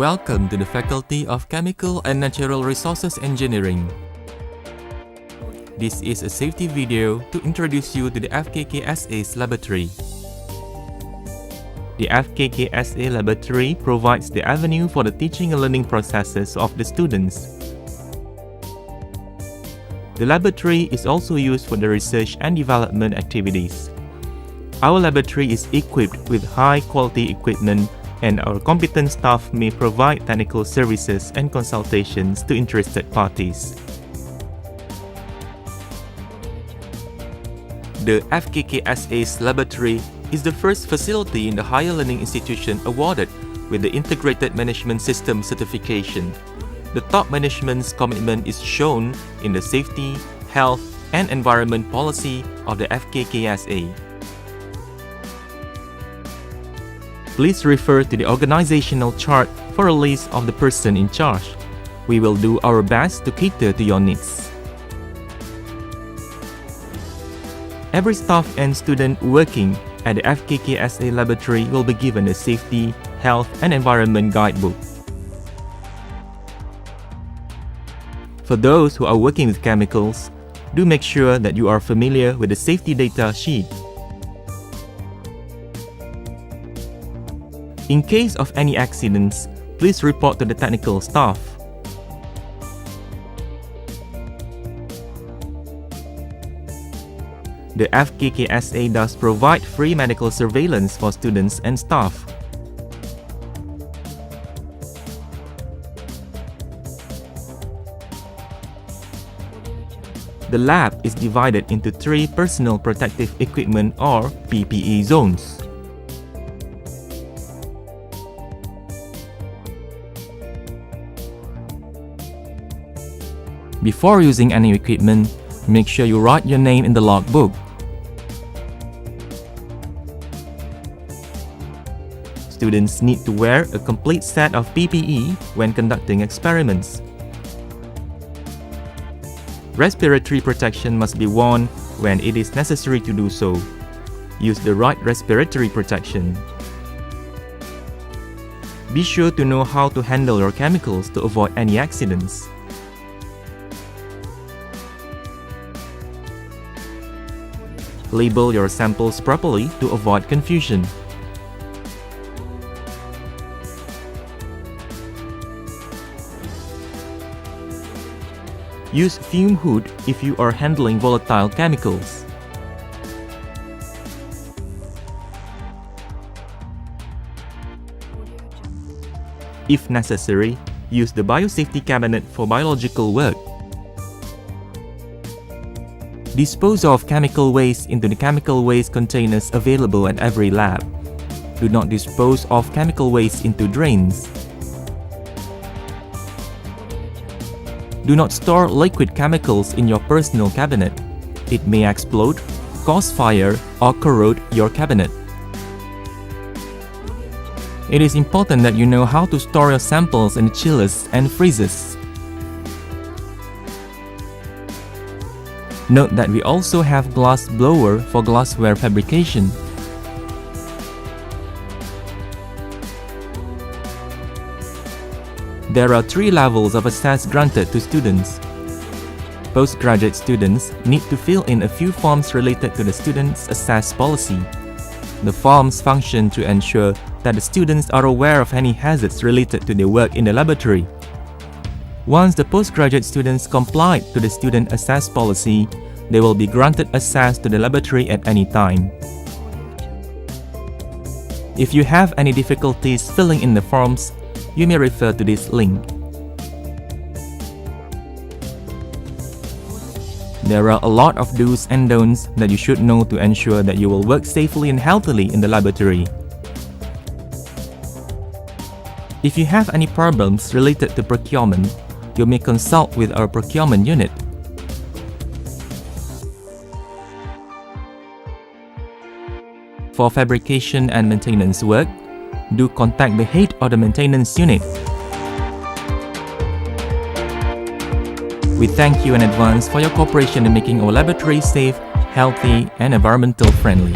Welcome to the Faculty of Chemical and Natural Resources Engineering. This is a safety video to introduce you to the FKKSA's laboratory. The FKKSA laboratory provides the avenue for the teaching and learning processes of the students. The laboratory is also used for the research and development activities. Our laboratory is equipped with high-quality equipment, and our competent staff may provide technical services and consultations to interested parties. The FKKSA's laboratory is the first facility in the higher learning institution awarded with the Integrated Management System certification. The top management's commitment is shown in the safety, health, and environment policy of the FKKSA. Please refer to the organizational chart for a list of the person in charge. We will do our best to cater to your needs. Every staff and student working at the FKKSA laboratory will be given a safety, health, and environment guidebook. For those who are working with chemicals, do make sure that you are familiar with the safety data sheet. In case of any accidents, please report to the technical staff. The FKKSA does provide free medical surveillance for students and staff. The lab is divided into 3 personal protective equipment or PPE zones. Before using any equipment, make sure you write your name in the logbook. Students need to wear a complete set of PPE when conducting experiments. Respiratory protection must be worn when it is necessary to do so. Use the right respiratory protection. Be sure to know how to handle your chemicals to avoid any accidents. Label your samples properly to avoid confusion. Use fume hood if you are handling volatile chemicals. If necessary, use the biosafety cabinet for biological work. Dispose of chemical waste into the chemical waste containers available at every lab. Do not dispose of chemical waste into drains. Do not store liquid chemicals in your personal cabinet. It may explode, cause fire, or corrode your cabinet. It is important that you know how to store your samples in chillers and freezers. Note that we also have glass blower for glassware fabrication. There are 3 levels of access granted to students. Postgraduate students need to fill in a few forms related to the student's access policy. The forms function to ensure that the students are aware of any hazards related to their work in the laboratory. Once the postgraduate students comply to the student access policy, they will be granted access to the laboratory at any time. If you have any difficulties filling in the forms, you may refer to this link. There are a lot of do's and don'ts that you should know to ensure that you will work safely and healthily in the laboratory. If you have any problems related to procurement, you may consult with our procurement unit. For fabrication and maintenance work, do contact the head of the maintenance unit. We thank you in advance for your cooperation in making our laboratory safe, healthy, and environmental friendly.